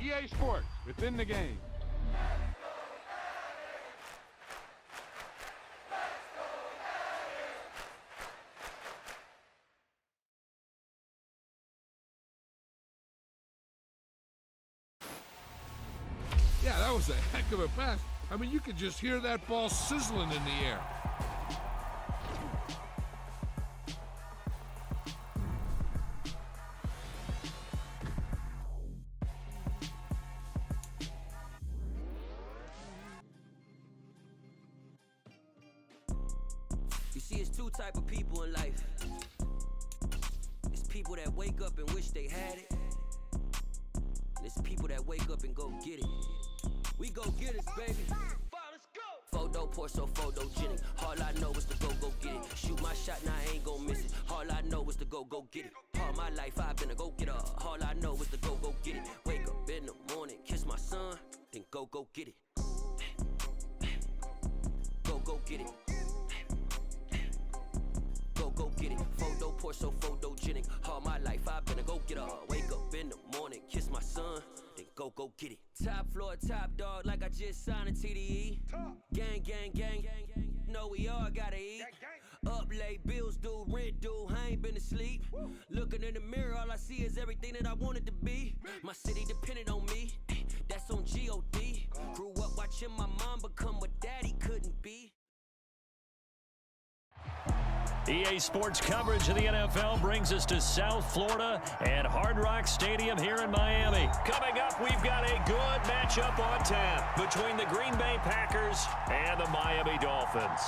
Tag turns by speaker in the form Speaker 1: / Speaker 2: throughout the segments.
Speaker 1: EA Sports, within the game.
Speaker 2: Yeah, that was a heck of a pass. I mean, you could just hear that ball sizzling in the air.
Speaker 3: You see, it's two type of people in life. It's people that wake up and wish they had it. And it's people that wake up and go get it. We go get it, baby. Let's go. Photo pour so photogenic. All I know is to go get it. Shoot my shot, now I ain't gon' miss it. All I know is to go get it. All my life I've been a go-getter. All I know is to go get it. Wake up in the morning, kiss my son, then go get it. Go get it. Go get it. Photo pour so photogenic. All my life I've been a go-getter. Wake up in the morning, kiss my son, then go get it. Top floor, top dog, like I just signed a TDE. Gang, gang, gang, gang. Know we all gotta eat. Up late, bills due, rent due, I ain't been asleep. Looking in the mirror, all I see is everything that I wanted to be. My city depended on me, that's on G.O.D. Grew up watching my mom become what daddy couldn't be.
Speaker 4: EA Sports coverage of the NFL brings us to South Florida and Hard Rock Stadium here in Miami. Coming up, we've got a good matchup on tap between the Green Bay Packers and the Miami Dolphins.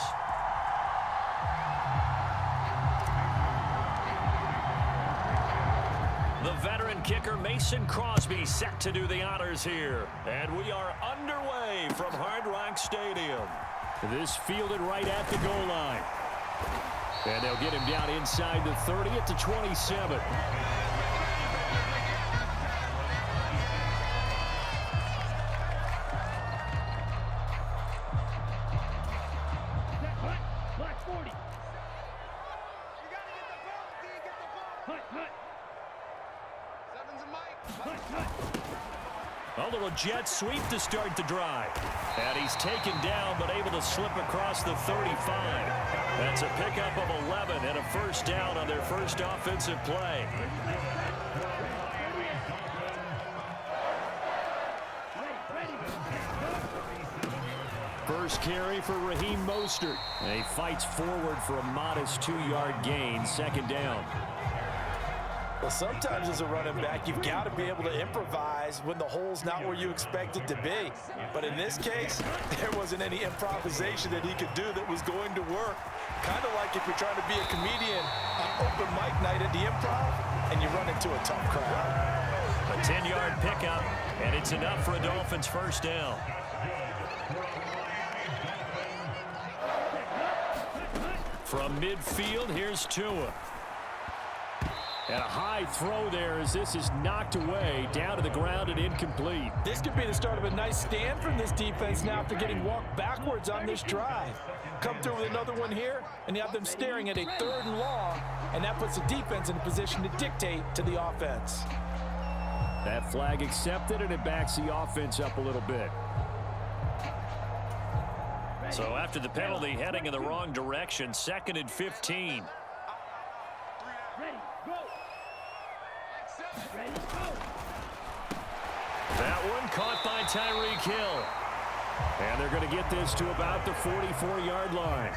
Speaker 4: The veteran kicker Mason Crosby set to do the honors here. And we are underway from Hard Rock Stadium. This fielded right at the goal line. And they'll get him down inside the 30 at the 27.
Speaker 5: Black 40.
Speaker 4: A little jet sweep to start the drive. And he's taken down, but able to slip across the 35. That's a pickup of 11 and a first down on their first offensive play. First carry for Raheem Mostert. And he fights forward for a modest 2-yard gain, second down.
Speaker 6: Well, sometimes as a running back, you've got to be able to improvise when the hole's not where you expect it to be. But in this case, there wasn't any improvisation that he could do that was going to work. Kind of like if you're trying to be a comedian on open mic night at the Improv and you run into a tough crowd.
Speaker 4: A 10-yard pickup, and it's enough for a Dolphins first down. From midfield, here's Tua. And a high throw there as this is knocked away, down to the ground and incomplete.
Speaker 6: This could be the start of a nice stand from this defense now after getting walked backwards on this drive. Come through with another one here, and you have them staring at a 3rd and long, and that puts the defense in a position to dictate to the offense.
Speaker 4: That flag accepted, and it backs the offense up a little bit. So after the penalty, heading in the wrong direction, 2nd and 15. That one caught by Tyreek Hill. And they're going to get this to about the 44-yard line.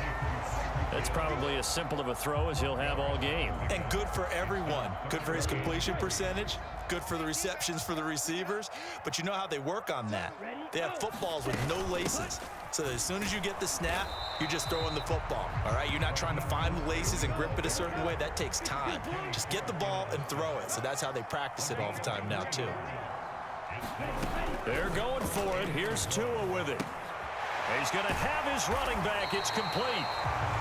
Speaker 4: That's probably as simple of a throw as he'll have all game.
Speaker 7: And good for everyone. Good for his completion percentage. Good for the receptions for the receivers. But you know how they work on that. They have footballs with no laces. So that as soon as you get the snap, you're just throwing the football. All right? You're not trying to find the laces and grip it a certain way. That takes time. Just get the ball and throw it. So that's how they practice it all the time now, too.
Speaker 4: They're going for it. Here's Tua with it. He's going to have his running back. It's complete.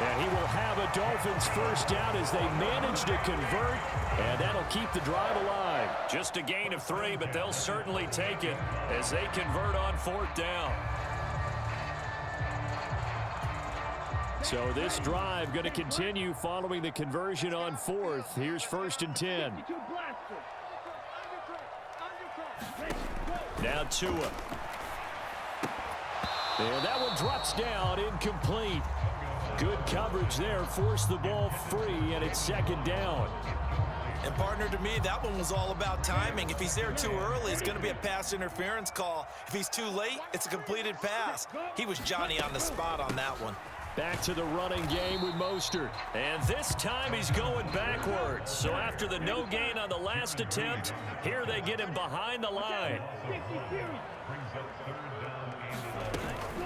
Speaker 4: And he will have a Dolphins first down as they manage to convert. And that'll keep the drive alive. Just a gain of 3, but they'll certainly take it as they convert on 4th down. So this drive going to continue following the conversion on 4th. Here's 1st and 10. Now Tua. And that one drops down, incomplete. Good coverage there, forced the ball free, and it's second down.
Speaker 7: And partner, to me, that one was all about timing. If he's there too early, it's going to be a pass interference call. If he's too late, it's a completed pass. He was Johnny on the spot on that one.
Speaker 4: Back to the running game with Mostert. And this time he's going backwards. So after the no gain on the last attempt, here they get him behind the line.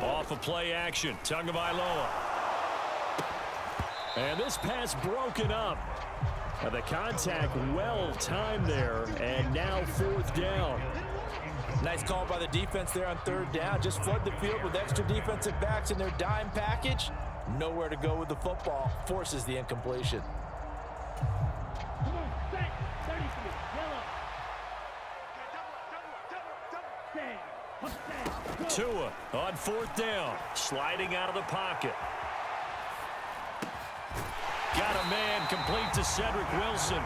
Speaker 4: Off of play action, Tagovailoa. And this pass broken up. And the contact well timed there, and now fourth down.
Speaker 6: Nice call by the defense there on third down. Just flood the field with extra defensive backs in their dime package. Nowhere to go with the football. Forces the incompletion.
Speaker 4: Tua on fourth down, sliding out of the pocket. Got a man complete to Cedric Wilson.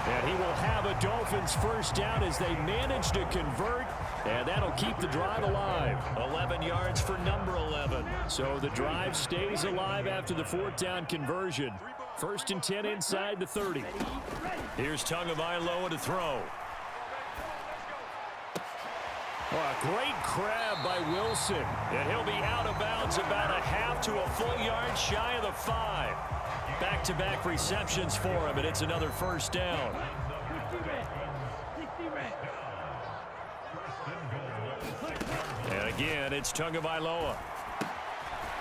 Speaker 4: And he will have a Dolphins first down as they manage to convert. And that'll keep the drive alive. 11 yards for number 11. So the drive stays alive after the fourth down conversion. First and 10 inside the 30. Here's Tagovailoa to throw. Oh, a great grab by Wilson. And he'll be out of bounds about a half to a full yard shy of the 5. Back-to-back receptions for him, and it's another first down. And again, it's Tagovailoa.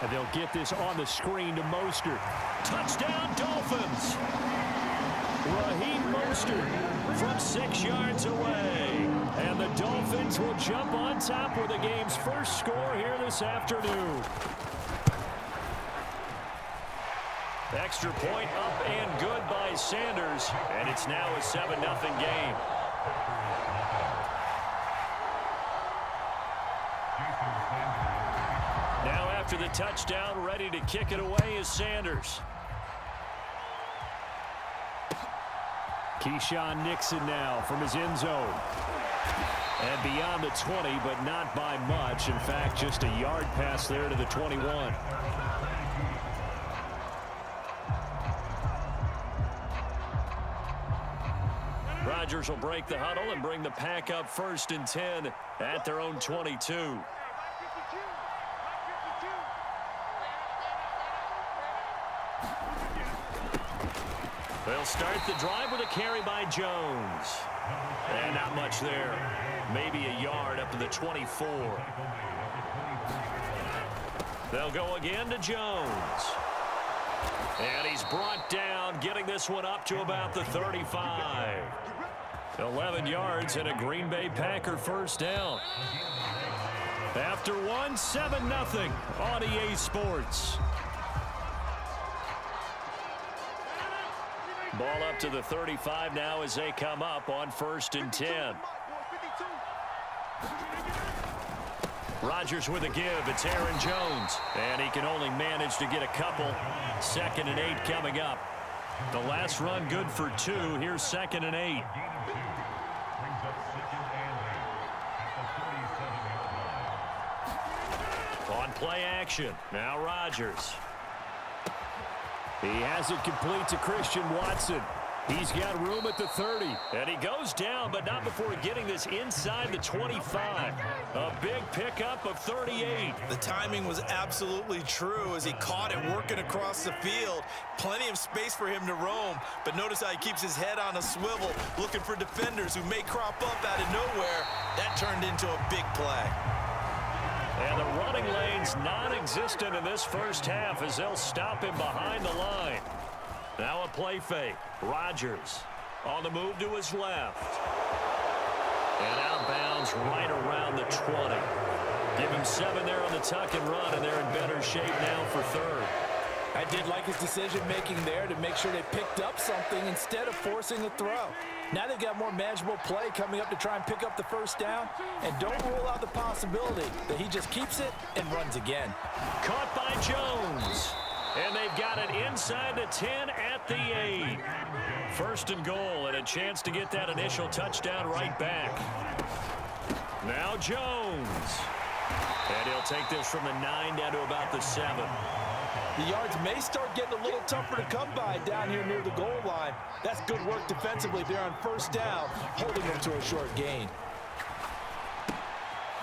Speaker 4: And they'll get this on the screen to Mostert. Touchdown, Dolphins! Raheem Mostert from 6 yards away. And the Dolphins will jump on top with the game's first score here this afternoon. Extra point up and good by Sanders, and it's now a 7-0 game. Now after the touchdown, ready to kick it away is Sanders. Keyshawn Nixon now from his end zone. And beyond the 20, but not by much. In fact, just a yard pass there to the 21. Rodgers will break the huddle and bring the pack up first and 10 at their own 22. They'll start the drive with a carry by Jones. And not much there. Maybe a yard up to the 24. They'll go again to Jones. And he's brought down, getting this one up to about the 35. 11 yards and a Green Bay Packer first down. After one, 7-0 on EA Sports. Ball up to the 35 now as they come up on first and 10. Rodgers with a give. It's Aaron Jones. And he can only manage to get a couple. 2nd and 8 coming up. The last run good for 2. Here's 2nd and 8. On play action. Now Rodgers. He has it complete to Christian Watson. He's got room at the 30. And he goes down, but not before getting this inside the 25. A big pickup of 38.
Speaker 7: The timing was absolutely true as he caught it working across the field. Plenty of space for him to roam. But notice how he keeps his head on a swivel, looking for defenders who may crop up out of nowhere. That turned into a big play.
Speaker 4: And the running lane's non-existent in this first half as they'll stop him behind the line. Now a play fake. Rodgers on the move to his left. And out of bounds right around the 20. Give him 7 there on the tuck and run, and they're in better shape now for third.
Speaker 6: I did like his decision-making there to make sure they picked up something instead of forcing a throw. Now they've got more manageable play coming up to try and pick up the first down. And don't rule out the possibility that he just keeps it and runs again.
Speaker 4: Caught by Jones. And they've got it inside the 10 at the 8. First and goal, and a chance to get that initial touchdown right back. Now Jones. And he'll take this from the 9 down to about the 7.
Speaker 6: The yards may start getting a little tougher to come by down here near the goal line. That's good work defensively there on first down, holding them to a short gain.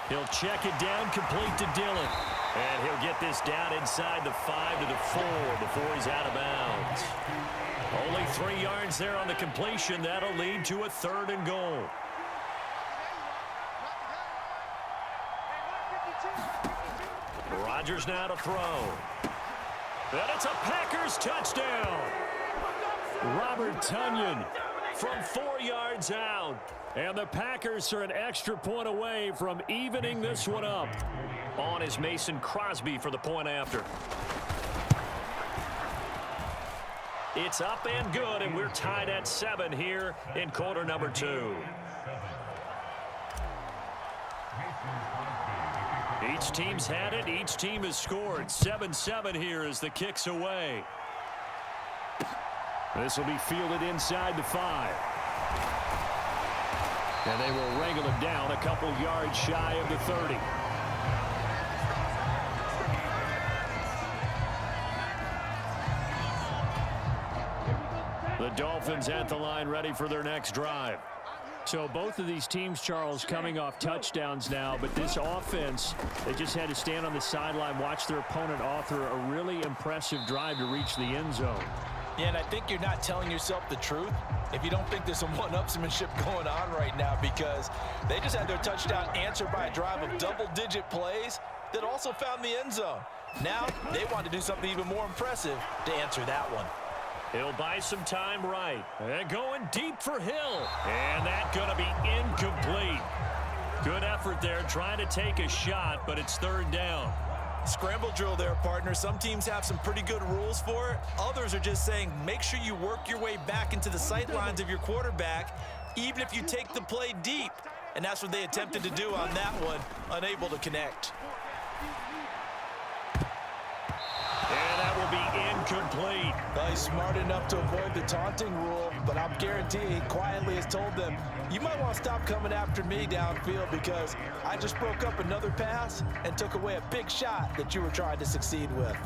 Speaker 4: He'll check it down, complete to Dillon. And he'll get this down inside the 5 to the 4 before he's out of bounds. Only 3 yards there on the completion. That'll lead to a 3rd and goal. Rodgers now to throw. And it's a Packers touchdown. Robert Tonyan from 4 yards out. And the Packers are an extra point away from evening this one up. On is Mason Crosby for the point after. It's up and good, and we're tied at 7 here in quarter number 2. Each team's had it. Each team has scored. 7-7 here as the kick's away. This will be fielded inside the 5. And they will wrangle him down a couple yards shy of the 30. The Dolphins at the line ready for their next drive. So both of these teams, Charles, coming off touchdowns now, but this offense, they just had to stand on the sideline, watch their opponent author a really impressive drive to reach the end zone.
Speaker 6: Yeah, and I think you're not telling yourself the truth if you don't think there's some one-upsmanship going on right now, because they just had their touchdown answered by a drive of double-digit plays that also found the end zone. Now they want to do something even more impressive to answer that one.
Speaker 4: He'll buy some time right. And going deep for Hill. And that's going to be incomplete. Good effort there trying to take a shot, but it's 3rd down.
Speaker 6: Scramble drill there, partner. Some teams have some pretty good rules for it. Others are just saying make sure you work your way back into the sight lines of your quarterback, even if you take the play deep. And that's what they attempted to do on that one, unable to connect.
Speaker 4: And that will be incomplete.
Speaker 6: Well, he's smart enough to avoid the taunting rule, but I'm guaranteeing he quietly has told them, you might want to stop coming after me downfield because I just broke up another pass and took away a big shot that you were trying to succeed with.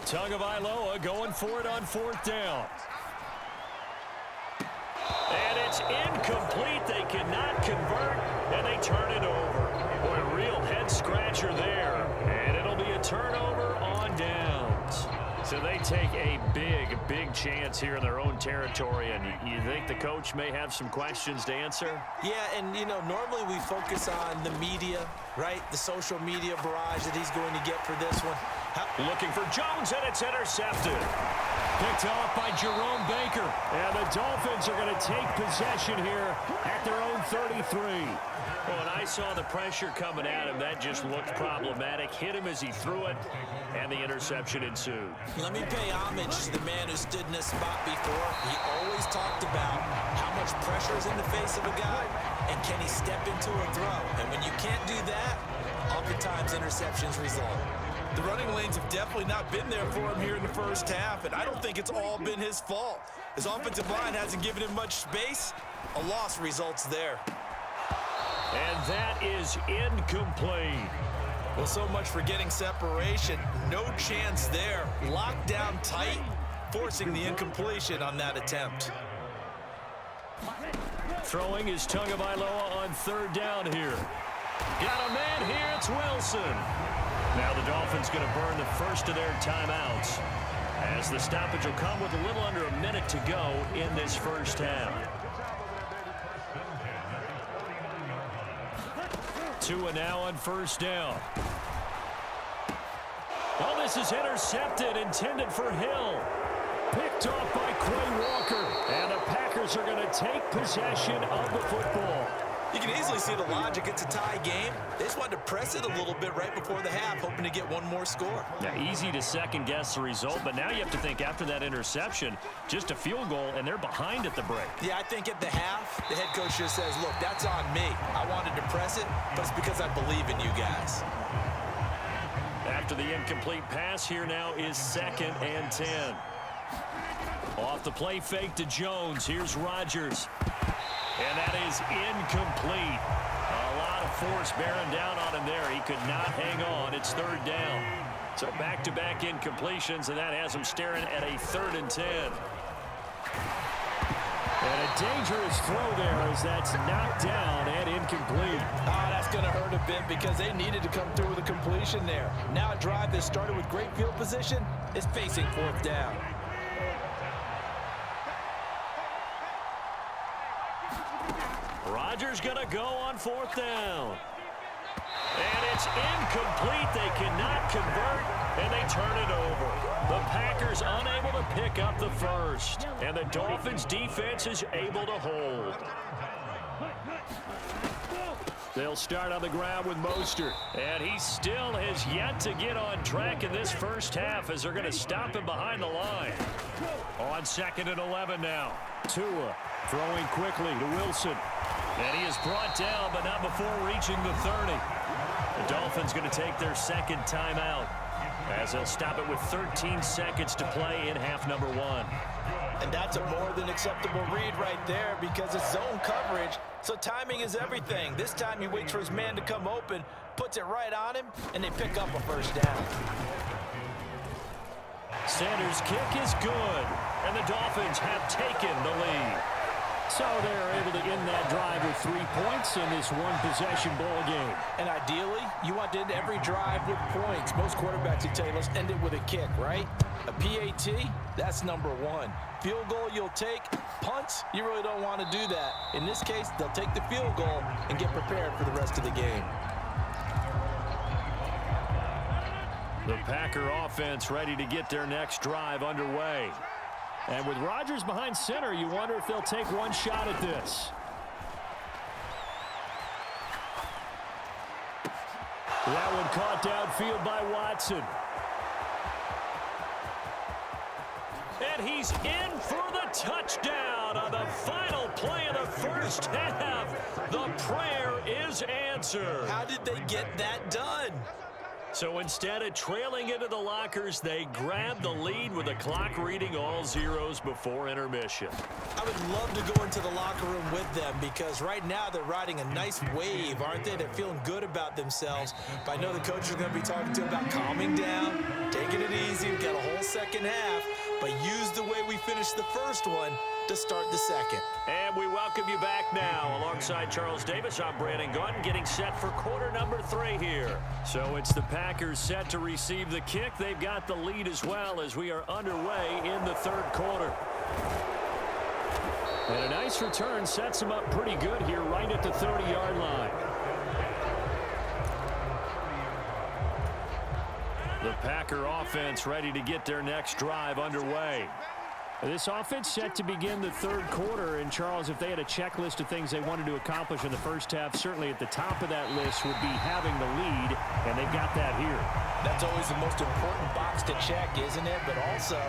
Speaker 4: Tagovailoa going for it on 4th down. And it's incomplete. They cannot convert, and they turn it over. Boy, a real head-scratcher there. And it'll be a turnover on downs. So they take a big chance here in their own territory, and you think the coach may have some questions to answer?
Speaker 6: Yeah, and, you know, normally we focus on the media, right? The social media barrage that he's going to get for this one.
Speaker 4: Looking for Jones, and it's intercepted. Picked off by Jerome Baker. And the Dolphins are going to take possession here at their own 33. Well, and I saw the pressure coming at him. That just looked problematic. Hit him as he threw it, and the interception ensued.
Speaker 6: Let me pay homage to the man who stood in this spot before. He always talked about how much pressure is in the face of a guy, and can he step into a throw. And when you can't do that, oftentimes interceptions result. The running lanes have definitely not been there for him here in the first half, and I don't think it's all been his fault. His offensive line hasn't given him much space. A loss results there.
Speaker 4: And that is incomplete.
Speaker 6: Well, so much for getting separation. No chance there. Locked down tight, forcing the incompletion on that attempt.
Speaker 4: Throwing is Tagovailoa on 3rd down here. Got a man here. It's Wilson. Now the Dolphins going to burn the first of their timeouts as the stoppage will come with a little under a minute to go in this first half. 2 and now on 1st down. Oh, this is intercepted, intended for Hill. Picked off by Quay Walker. And the Packers are going to take possession of the football.
Speaker 6: You can easily see the logic. It's a tie game. They just wanted to press it a little bit right before the half, hoping to get one more score.
Speaker 4: Yeah, easy to second-guess the result, but now you have to think after that interception, just a field goal, and they're behind at the break.
Speaker 6: Yeah, I think at the half, the head coach just says, look, that's on me. I wanted to press it, but it's because I believe in you guys.
Speaker 4: After the incomplete pass, here now is 2nd and 10. Off the play fake to Jones. Here's Rodgers. And that is incomplete. A lot of force bearing down on him there. He could not hang on. It's third down. So back-to-back incompletions, and that has him staring at a 3rd and 10. And a dangerous throw there as that's knocked down and incomplete.
Speaker 6: That's going to hurt a bit because they needed to come through with a completion there. Now a drive that started with great field position is facing 4th down.
Speaker 4: Rodgers going to go on 4th down. And it's incomplete. They cannot convert, and they turn it over. The Packers unable to pick up the first, and the Dolphins defense is able to hold. They'll start on the ground with Mostert, and he still has yet to get on track in this first half as they're going to stop him behind the line. On 2nd and 11 now. Tua throwing quickly to Wilson. And he is brought down, but not before reaching the 30. The Dolphins going to take their 2nd timeout as they'll stop it with 13 seconds to play in half number 1.
Speaker 6: And that's a more than acceptable read right there because it's zone coverage, so timing is everything. This time he waits for his man to come open, puts it right on him, and they pick up a 1st down.
Speaker 4: Sanders' kick is good, and the Dolphins have taken the lead. So they're able to end that drive with 3 points in this one-possession ball game.
Speaker 6: And ideally, you want to end every drive with points. Most quarterbacks would tell you, let's end it with a kick, right? A PAT, that's number 1. Field goal you'll take. Punts, you really don't want to do that. In this case, they'll take the field goal and get prepared for the rest of the game.
Speaker 4: The Packer offense ready to get their next drive underway. And with Rodgers behind center, you wonder if they'll take one shot at this. That one caught downfield by Watson. And he's in for the touchdown on the final play of the first half. The prayer is answered.
Speaker 6: How did they get that done?
Speaker 4: So instead of trailing into the lockers, they grab the lead with the clock reading all zeros before intermission.
Speaker 6: I would love to go into the locker room with them because right now they're riding a nice wave, aren't they? They're feeling good about themselves. But I know the coach is going to be talking to them about calming down, taking it easy. We've got a whole second half, but use the way we finished the first one to start the second.
Speaker 4: And we welcome you back now. Alongside Charles Davis, I'm Brandon Gaudin, getting set for quarter number 3 here. So it's the Packers set to receive the kick. They've got the lead as well as we are underway in the 3rd quarter. And a nice return sets them up pretty good here right at the 30-yard line. The Packer offense ready to get their next drive underway. This offense set to begin the 3rd quarter. And, Charles, if they had a checklist of things they wanted to accomplish in the first half, certainly at the top of that list would be having the lead, and they've got that here.
Speaker 6: That's always the most important box to check, isn't it? But also,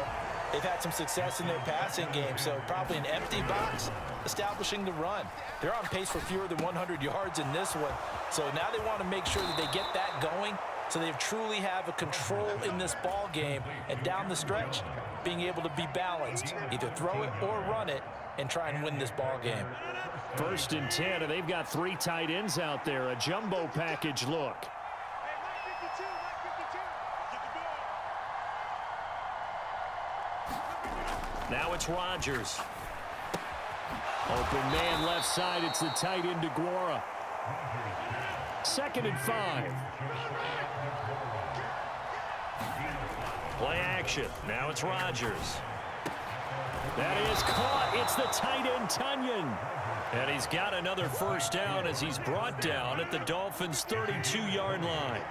Speaker 6: they've had some success in their passing game, so probably an empty box, establishing the run. They're on pace for fewer than 100 yards in this one, so now they want to make sure that they get that going so they truly have a control in this ball game, and down the stretch, being able to be balanced, either throw it or run it, and try and win this ball game.
Speaker 4: 1st and 10, and they've got 3 tight ends out there. A jumbo package look. Now it's Rodgers. Open man left side. It's the tight end DeGuara. 2nd and 5. Play action. Now it's Rodgers. That is caught. It's the tight end Tunyon. And he's got another 1st down as he's brought down at the Dolphins' 32-yard line.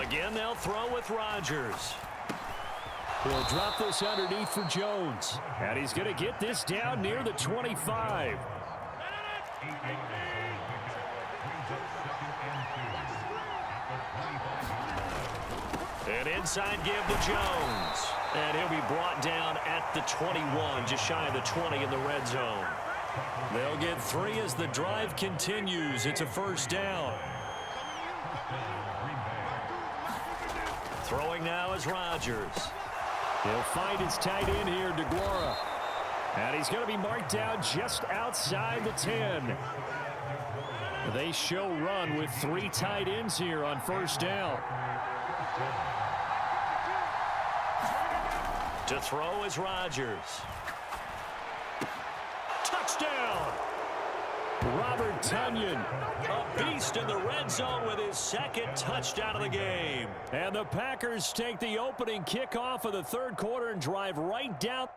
Speaker 4: Again, they'll throw with Rodgers. He'll drop this underneath for Jones. And he's going to get this down near the 25. An inside give to Jones. And he'll be brought down at the 21, just shy of the 20 in the red zone. They'll get 3 as the drive continues. It's a first down. Throwing now is Rodgers. He'll find his tight end here, DeGuara. And he's going to be marked down just outside the 10. They show run with 3 tight ends here on first down. To throw is Rodgers. Touchdown! Robert Tonyan, a beast in the red zone with his 2nd touchdown of the game. And the Packers take the opening kickoff of the 3rd quarter and drive right down.